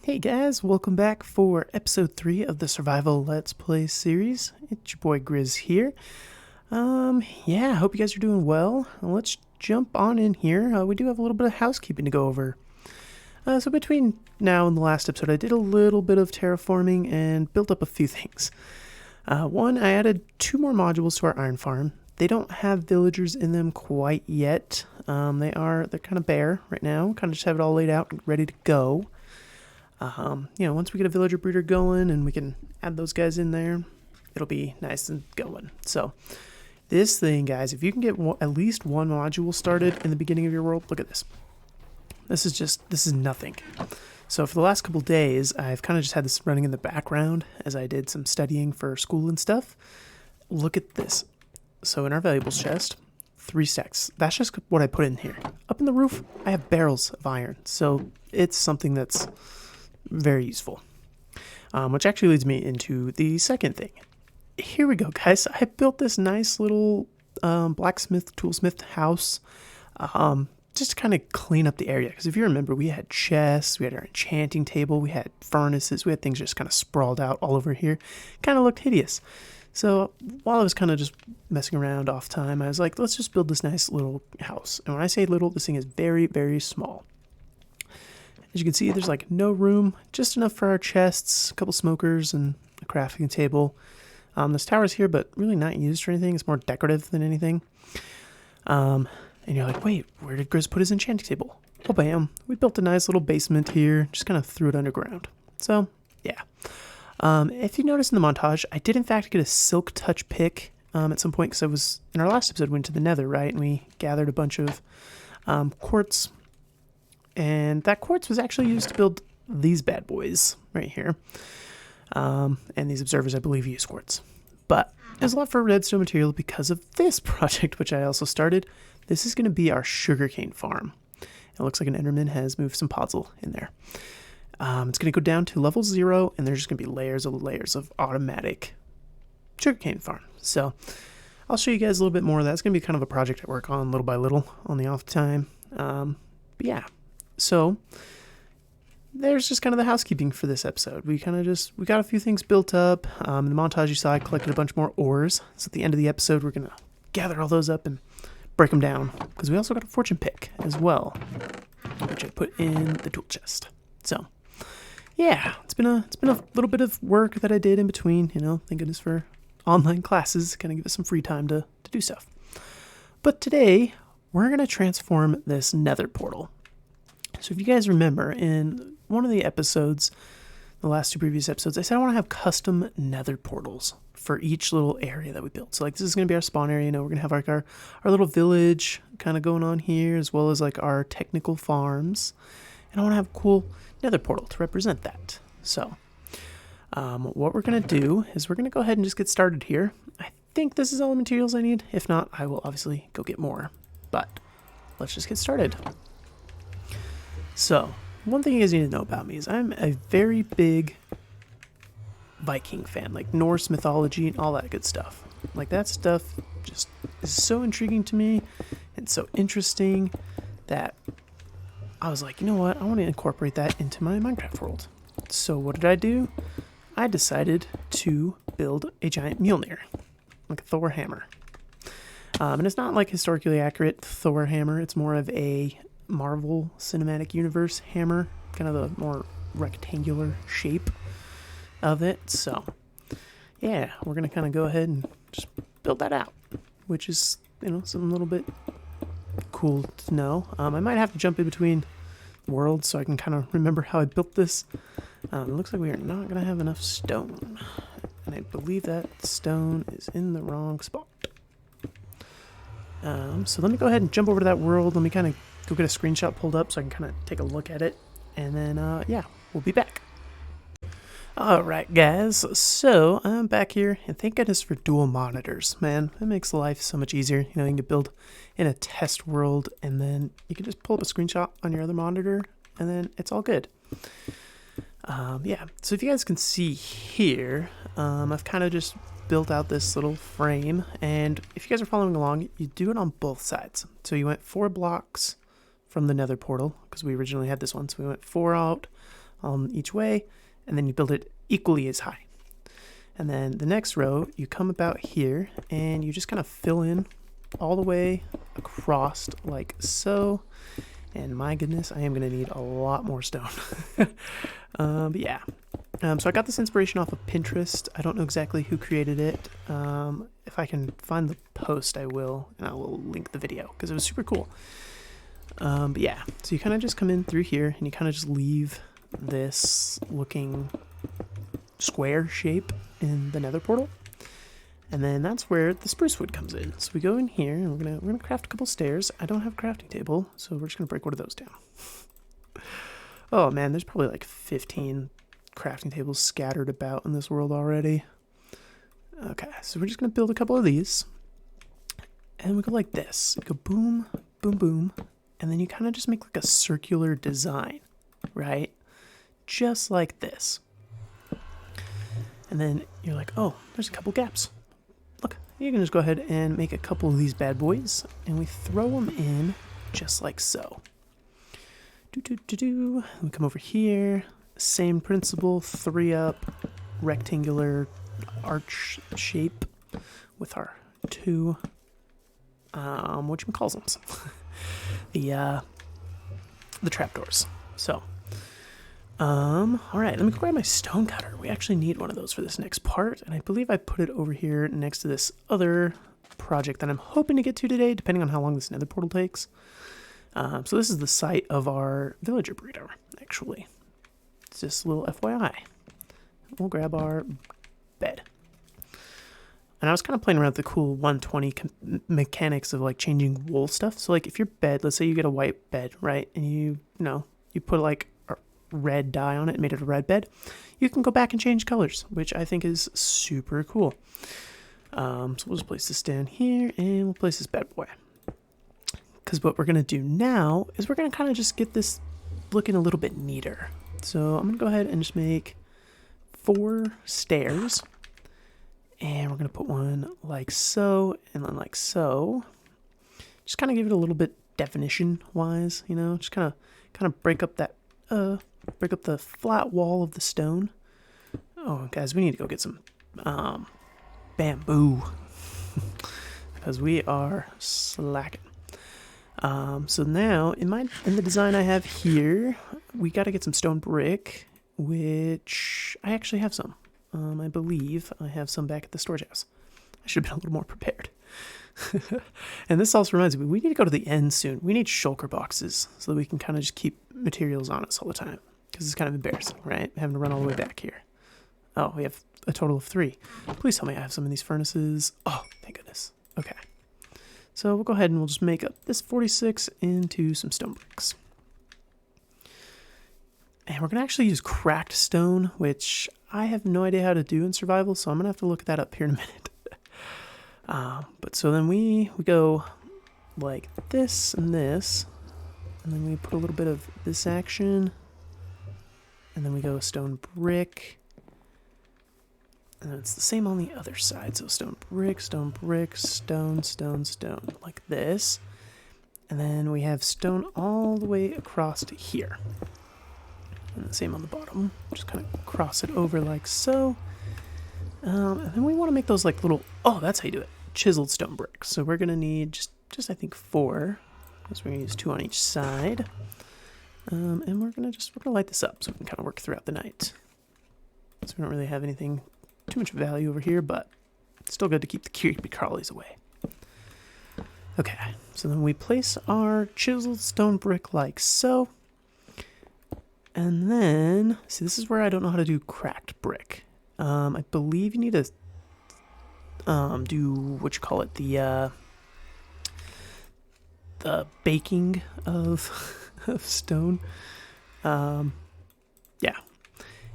Hey guys, welcome back for episode 3 of the Survival Let's Play series. It's your boy Grizz here. I hope you guys are doing well. Let's jump on in here. We do have a little bit of housekeeping to go over. So between now and the last episode, I did a little bit of terraforming and built up a few things. One, I added 2 more modules to our iron farm. They don't have villagers in them quite yet. They're kind of bare right now. Kind of just have it all laid out and ready to go. Once we get a villager breeder going and we can add those guys in there, it'll be nice and going. So this thing, guys, if you can get at least one module started in the beginning of your world, look at this. This is nothing. So for the last couple days, I've kind of just had this running in the background as I did some studying for school and stuff. Look at this. So in our valuables chest, 3 stacks. That's just what I put in here. Up in the roof, I have barrels of iron. So it's something that's very useful. Which actually leads me into the second thing. Here we go, guys. I built this nice little blacksmith, toolsmith house just to kind of clean up the area. Because if you remember, we had chests, we had our enchanting table, we had furnaces, we had things just kind of sprawled out all over here. Kind of looked hideous. So while I was kind of just messing around off time, I was like, let's just build this nice little house. And when I say little, this thing is very, very small. As you can see, there's like no room, just enough for our chests, a couple smokers, and a crafting table. This tower's here, but really not used for anything. It's more decorative than anything. And you're like, wait, where did Grizz put his enchanting table? Oh, bam. We built a nice little basement here, just kind of threw it underground. So, yeah. If you notice in the montage, I did in fact get a silk touch pick at some point, because I was, in our last episode, went to the Nether, right? And we gathered a bunch of quartz. And that quartz was actually used to build these bad boys right here. And these observers, I believe, use quartz. But there's a lot for redstone material because of this project, which I also started. This is going to be our sugarcane farm. It looks like an Enderman has moved some podzol in there. It's going to go down to level 0, and there's just going to be layers of automatic sugarcane farm. So I'll show you guys a little bit more of that. It's going to be kind of a project I work on little by little on the off time. But yeah. So there's just kind of the housekeeping for this episode. We got a few things built up. In the montage you saw, I collected a bunch more ores. So at the end of the episode, we're going to gather all those up and break them down. Because we also got a fortune pick as well, which I put in the tool chest. So yeah, it's been a little bit of work that I did in between. Thank goodness for online classes, kind of give us some free time to do stuff. But today, we're going to transform this Nether portal. So if you guys remember, in one of the episodes, the last 2 previous episodes, I said I want to have custom Nether portals for each little area that we built. So like this is going to be our spawn area. We're going to have like our little village kind of going on here, as well as like our technical farms. And I want to have a cool Nether portal to represent that. So what we're going to do is we're going to go ahead and just get started here. I think this is all the materials I need. If not, I will obviously go get more. But let's just get started. So, one thing you guys need to know about me is I'm a very big Viking fan, like Norse mythology and all that good stuff. Like that stuff just is so intriguing to me and so interesting that I was like, you know what, I want to incorporate that into my Minecraft world. So what did I do? I decided to build a giant Mjolnir, like a Thor hammer. And it's not like historically accurate Thor hammer, it's more of a Marvel Cinematic Universe hammer, kind of the more rectangular shape of it. So yeah, we're gonna kind of go ahead and just build that out, which is something a little bit cool to know. I might have to jump in between worlds so I can kind of remember how I built this. It looks like we are not gonna have enough stone, and I believe that stone is in the wrong spot. So let me go ahead and jump over to that world. Let me kind of go get a screenshot pulled up so I can kind of take a look at it. And then, yeah, we'll be back. Alright, guys. So, I'm back here. And thank goodness for dual monitors. Man, it makes life so much easier. You can build in a test world. And then you can just pull up a screenshot on your other monitor. And then it's all good. Yeah. So, if you guys can see here, I've kind of just built out this little frame. And if you guys are following along, you do it on both sides. So, you went 4 blocks from the Nether portal, because we originally had this one. So we went 4 out each way, and then you build it equally as high. And then the next row, you come about here, and you just kind of fill in all the way across like so. And my goodness, I am going to need a lot more stone. But yeah. So I got this inspiration off of Pinterest. I don't know exactly who created it. If I can find the post, I will, and I will link the video because it was super cool. But yeah, so you kind of just come in through here, and you kind of just leave this looking square shape in the Nether portal. And then that's where the spruce wood comes in. So we go in here, and we're gonna craft a couple stairs. I don't have a crafting table, so we're just gonna break one of those down. Oh man, there's probably like 15 crafting tables scattered about in this world already. Okay, so we're just gonna build a couple of these, and we go like this. You go boom, boom, boom, and then you kind of just make like a circular design, right? Just like this. And then you're like, oh, there's a couple gaps. Look, you can just go ahead and make a couple of these bad boys, and we throw them in just like so. We come over here, same principle, 3 up, rectangular arch shape with our 2, whatchamacallsums, the trapdoors. So, all right, let me grab my stone cutter. We actually need one of those for this next part, and I believe I put it over here next to this other project that I'm hoping to get to today, depending on how long this Nether portal takes. So this is the site of our villager breeder, actually. It's just a little FYI. We'll grab our bed. And I was kind of playing around with the cool 120 mechanics of like changing wool stuff. So like if your bed, let's say you get a white bed, right? And you put like a red dye on it and made it a red bed. You can go back and change colors, which I think is super cool. So we'll just place this down here, and we'll place this bad boy. Because what we're going to do now is we're going to kind of just get this looking a little bit neater. So I'm going to go ahead and just make 4 stairs. And we're going to put one like so, and then like so. Just kind of give it a little bit definition-wise, you know? Just kind of break up that, break up the flat wall of the stone. Oh, guys, we need to go get some bamboo. Because we are slacking. So now in the design I have here, we got to get some stone brick, which I actually have some. I believe I have some back at the storage house. I should have been a little more prepared. And this also reminds me, we need to go to the end soon. We need shulker boxes so that we can kind of just keep materials on us all the time. Because it's kind of embarrassing, right? Having to run all the way back here. Oh, we have a total of 3. Please tell me I have some in these furnaces. Oh, thank goodness. Okay. So we'll go ahead and we'll just make up this 46 into some stone bricks. And we're going to actually use cracked stone, which I have no idea how to do in survival, so I'm going to have to look that up here in a minute. But so then we go like this, and then we put a little bit of this action, and then we go stone brick. And it's the same on the other side. So stone, stone, stone, like this. And then we have stone all the way across to here. And the same on the bottom. Just kind of cross it over like so. And then we want to make those like little, oh, that's how you do it. Chiseled stone bricks. So we're going to need just I think 4. Because we're going to use 2 on each side. And we're going to light this up so we can kind of work throughout the night. So we don't really have anything too much value over here, but it's still good to keep the creepy crawlies away. Okay, so then we place our chiseled stone brick like so. And then, see, this is where I don't know how to do cracked brick. I believe you need to do what you call it, the baking of of stone. Yeah.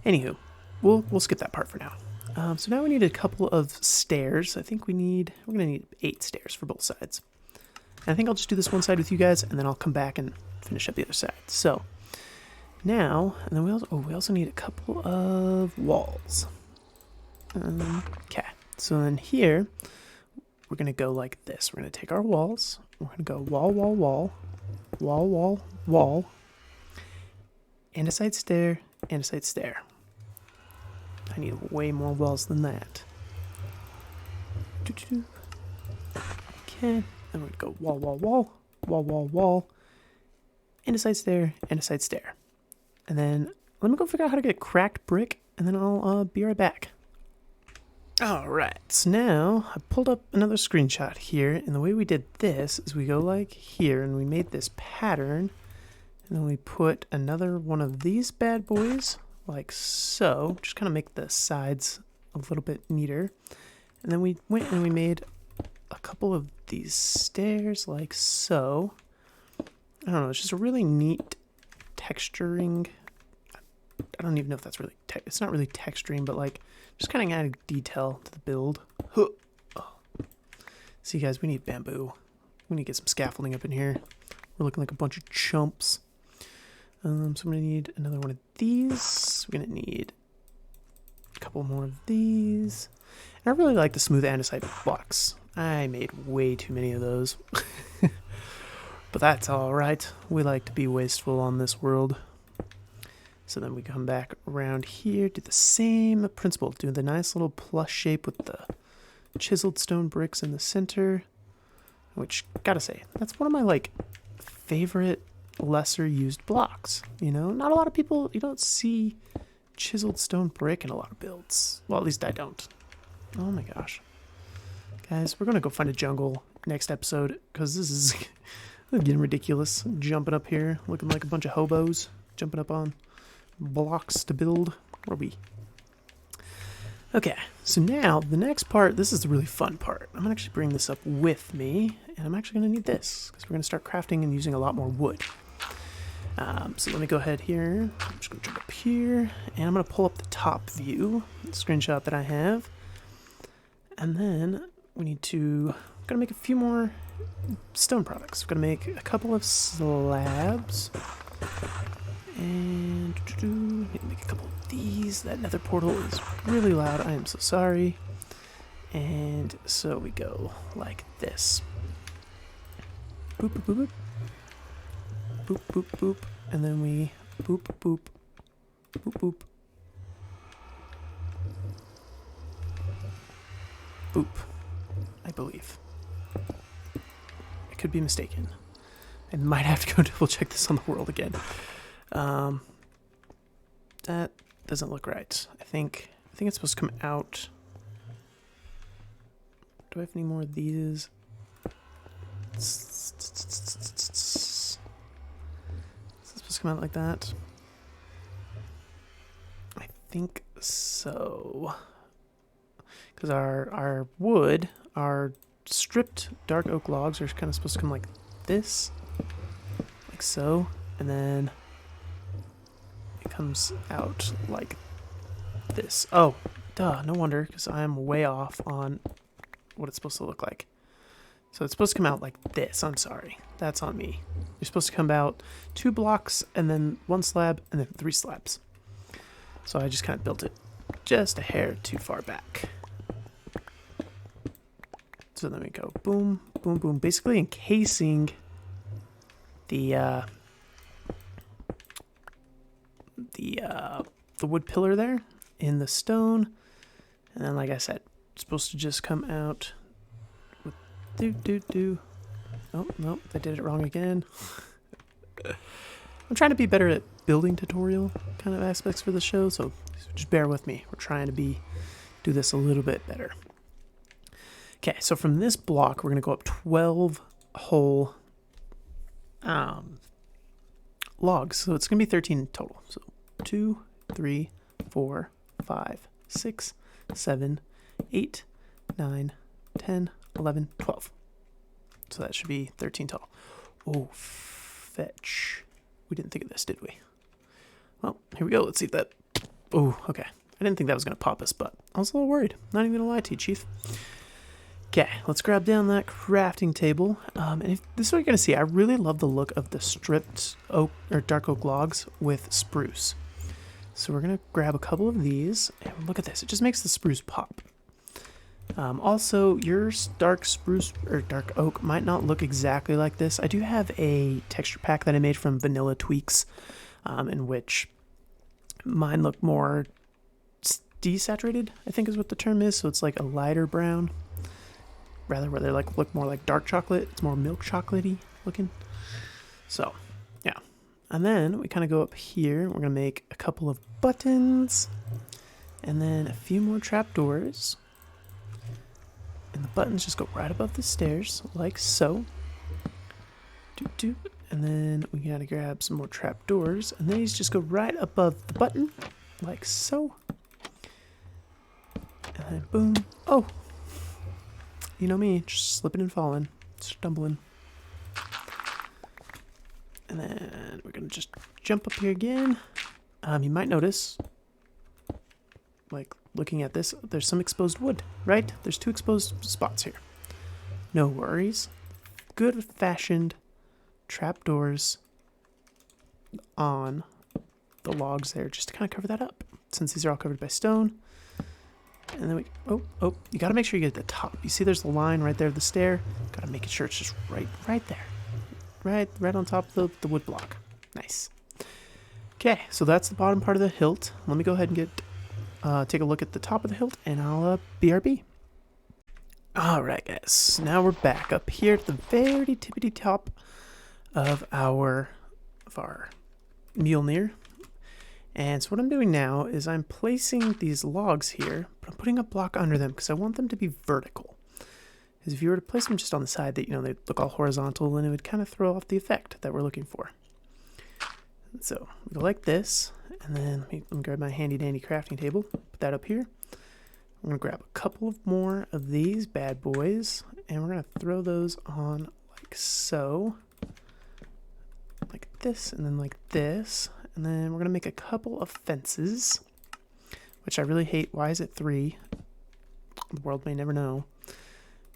Anywho, we'll skip that part for now. So now we need a couple of stairs. I think we're going to need 8 stairs for both sides. And I think I'll just do this one side with you guys, and then I'll come back and finish up the other side. So now, and then we also need a couple of walls. Okay, so then here, we're going to go like this. We're going to take our walls. We're going to go wall, wall, wall, wall, wall, wall, and a side stair, andesite stair. I need way more walls than that. Okay, then we're going to go wall, wall, wall, wall, wall, wall, andesite stair, andesite stair. And then let me go figure out how to get cracked brick, and then I'll be right back. Alright, so now I pulled up another screenshot here, and the way we did this is we go like here, and we made this pattern, and then we put another one of these bad boys, like so, just kind of make the sides a little bit neater. And then we went and we made a couple of these stairs, like so. I don't know, it's just a really neat texturing. I don't even know if that's really, it's not really texturing, but like, just kind of adding detail to the build. Huh. Oh. See guys, we need bamboo. We need to get some scaffolding up in here. We're looking like a bunch of chumps. So I'm gonna need another one of these. We're gonna need a couple more of these. And I really like the smooth andesite blocks. I made way too many of those. But that's alright. We like to be wasteful on this world. So then we come back around here, do the same principle, do the nice little plus shape with the chiseled stone bricks in the center, which, gotta say, that's one of my, like, favorite lesser used blocks. You know, not a lot of people, you don't see chiseled stone brick in a lot of builds. Well, at least I don't. Oh my gosh. Guys, we're gonna go find a jungle next episode, because this is getting ridiculous. Jumping up here, looking like a bunch of hobos, jumping up on blocks to build. Where are we? Okay, so now the next part, this is the really fun part. I'm gonna actually bring this up with me, and I'm actually gonna need this, because we're gonna start crafting and using a lot more wood. So let me go ahead here. I'm just gonna jump up here, and I'm gonna pull up the top view, the screenshot that I have. And then we need to, I'm gonna make a few more stone products. We're gonna make a couple of slabs. And need to make a couple of these. That nether portal is really loud. I am so sorry. And so we go like this. Boop, boop, boop, boop. Boop, boop, boop. And then we boop, boop, boop, boop. Boop, I believe. I could be mistaken. I might have to go double check this on the world again. That doesn't look right. I think it's supposed to come out. Do I have any more of these? Is it supposed to come out like that? I think so. Because our wood, our stripped dark oak logs are kind of supposed to come like this. Like so. And then it comes out like this. Oh, duh, no wonder, because I'm way off on what it's supposed to look like. So it's supposed to come out like this. I'm sorry. That's on me. You're supposed to come out 2 blocks, and then 1 slab, and then 3 slabs. So I just kind of built it just a hair too far back. So then we go boom, boom, boom. Basically encasing the wood pillar there in the stone, and then like I said, it's supposed to just come out with Oh no, I did it wrong again. I'm trying to be better at building tutorial kind of aspects for the show, so just bear with me. We're trying to do this a little bit better. Okay, so from this block we're gonna go up 12 whole logs, so it's gonna be 13 total. So 2, 3, 4, 5, 6, 7, 8, 9, 10, 11, 12. So that should be 13 total. Oh, fetch. We didn't think of this, did we? Well, here we go. Let's see if that... Oh, okay. I didn't think that was going to pop us, but I was a little worried. Not even going to lie to you, Chief. Okay, let's grab down that crafting table. And if this is what you're going to see. I really love the look of the stripped oak or dark oak logs with spruce. So we're going to grab a couple of these, and look at this. It just makes the spruce pop. Also, your dark spruce or dark oak might not look exactly like this. I do have a texture pack that I made from Vanilla Tweaks, in which Mine look more desaturated, I think is what the term is. So it's like a lighter brown, rather where they like look more like dark chocolate. It's more milk chocolatey looking. So yeah, and then we kind of go up here. We're gonna make a couple of buttons, and then a few more trapdoors. And the buttons just go right above the stairs, like so. And then we gotta grab some more trapdoors, and these just go right above the button, like so. And then boom. Oh! You know me, just slipping and falling, stumbling. And then we're gonna just jump up here again. You might notice, like looking at this, there's some exposed wood, right? There's 2 exposed spots here. No worries. Good fashioned trapdoors on the logs there, just to kind of cover that up, since these are all covered by stone. And then we, oh, you gotta make sure you get at the top. You see there's the line right there, the stair. Gotta make sure it's just right there. Right on top of the wood block. Nice. Okay, so that's the bottom part of the hilt. Let me go ahead and get take a look at the top of the hilt, and I'll BRB. Alright guys, now we're back up here at the very tippity top of our Mjolnir. And so what I'm doing now is I'm placing these logs here, but I'm putting a block under them because I want them to be vertical. Because if you were to place them just on the side, that they look all horizontal, and it would kind of throw off the effect that we're looking for. And so we go like this, and then let me grab my handy dandy crafting table, put that up here. We're gonna grab a couple of more of these bad boys, and we're gonna throw those on like so, like this, and then like this. And then we're going to make a couple of fences, which I really hate. Why is it 3? The world may never know.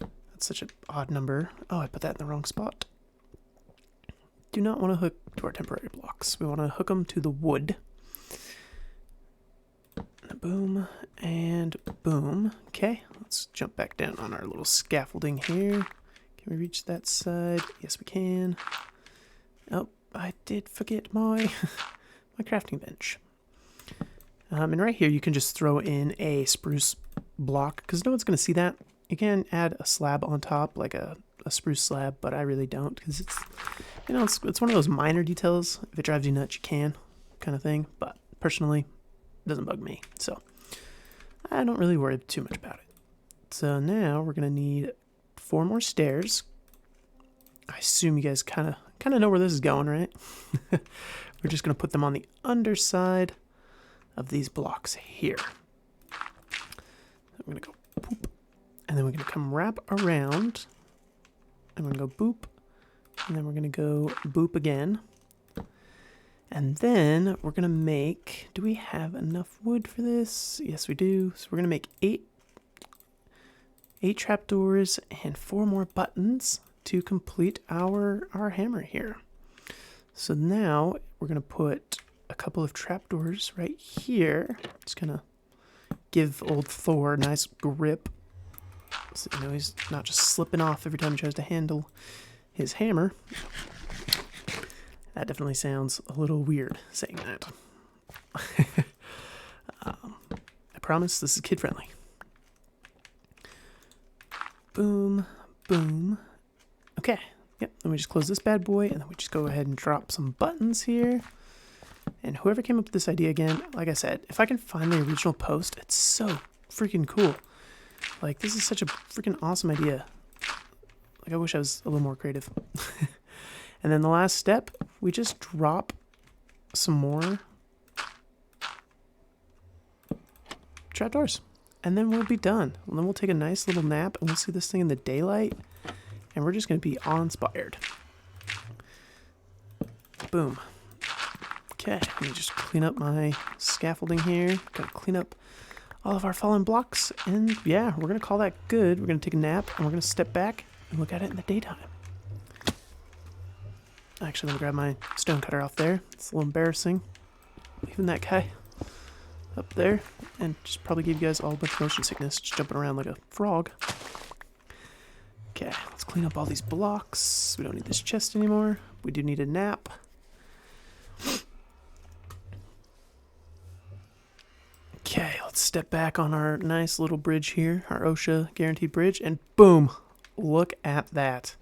That's such an odd number. Oh, I put that in the wrong spot. Do not want to hook to our temporary blocks. We want to hook them to the wood. Boom and boom. Okay, let's jump back down on our little scaffolding here. Can we reach that side? Yes, we can. Oh, I did forget my... my crafting bench. And right here you can just throw in a spruce block because no one's going to see that. You can add a slab on top, like a spruce slab, but I really don't because it's, it's one of those minor details. If it drives you nuts, you can, kind of thing. But personally, it doesn't bug me, so I don't really worry too much about it. So now we're going to need 4 more stairs. I assume you guys kind of know where this is going, right? We're just going to put them on the underside of these blocks here. We're going to go boop, and then we're going to come wrap around, and we're going to go boop, and then we're going to go boop again. And then we're going to make, do we have enough wood for this? Yes, we do. So we're going to make 8 trapdoors and 4 more buttons to complete our hammer here. So now we're going to put a couple of trapdoors right here. Just going to give old Thor a nice grip. So, he's not just slipping off every time he tries to handle his hammer. That definitely sounds a little weird saying that. I promise this is kid friendly. Boom, boom. Okay. Yep, then we just close this bad boy, and then we just go ahead and drop some buttons here. And whoever came up with this idea again, like I said, if I can find the original post, it's so freaking cool. Like, this is such a freaking awesome idea. Like, I wish I was a little more creative. And then the last step, we just drop some more trapdoors. And then we'll be done. And then we'll take a nice little nap, and we'll see this thing in the daylight. And we're just going to be awe-inspired. Boom. Okay, let me just clean up my scaffolding here. Gotta clean up all of our fallen blocks. And yeah, we're going to call that good. We're going to take a nap, and we're going to step back and look at it in the daytime. Actually, let me grab my stone cutter off there. It's a little embarrassing leaving that guy up there. And just probably give you guys all a bunch of motion sickness, just jumping around like a frog. Okay, let's clean up all these blocks. We don't need this chest anymore. We do need a nap. Let's step back on our nice little bridge here, our OSHA guaranteed bridge, and boom, look at that.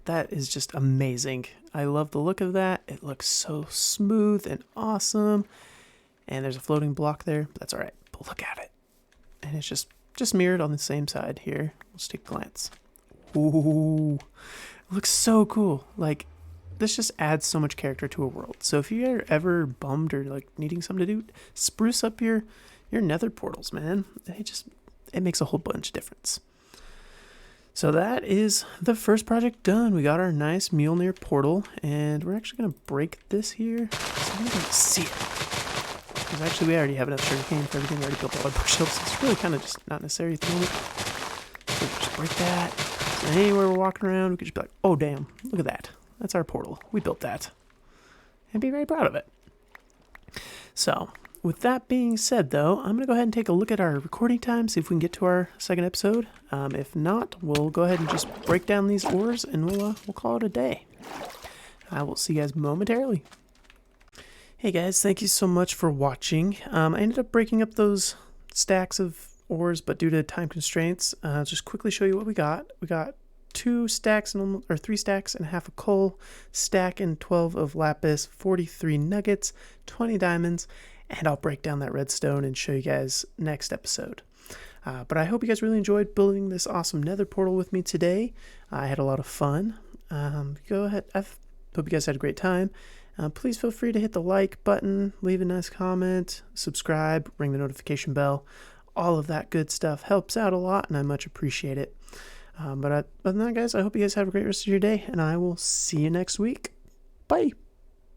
That is just amazing. I love the look of that. It looks so smooth and awesome. And there's a floating block there, but that's all right. But look at it. And it's just mirrored on the same side here. Let's take a glance. Ooh, it looks so cool. Like, this just adds so much character to a world. So if you're ever bummed or like needing something to do, spruce up your nether portals, man. It makes a whole bunch of difference. So that is the first project done. We got our nice Mjolnir portal, and we're actually going to break this here so we can see it. Because actually we already have enough sugarcane for everything. We already built all our bookshelves, so it's really kind of just not necessary at the moment. So just break that. So anywhere we're walking around, we could just be like, oh damn, look at that. That's our portal. We built that. And be very proud of it. So, with that being said, though, I'm going to go ahead and take a look at our recording time, see if we can get to our second episode. If not, we'll go ahead and just break down these ores, and we'll call it a day. I will see you guys momentarily. Hey guys, thank you so much for watching. I ended up breaking up those stacks of ores, but due to time constraints, I'll just quickly show you what we got. We got 3 stacks and a half of coal, stack and 12 of lapis, 43 nuggets, 20 diamonds, and I'll break down that redstone and show you guys next episode. But I hope you guys really enjoyed building this awesome nether portal with me today. I had a lot of fun. Go ahead. I hope you guys had a great time. Please feel free to hit the like button, leave a nice comment, subscribe, ring the notification bell. All of that good stuff helps out a lot, and I much appreciate it. But other than that, guys, I hope you guys have a great rest of your day, and I will see you next week. Bye.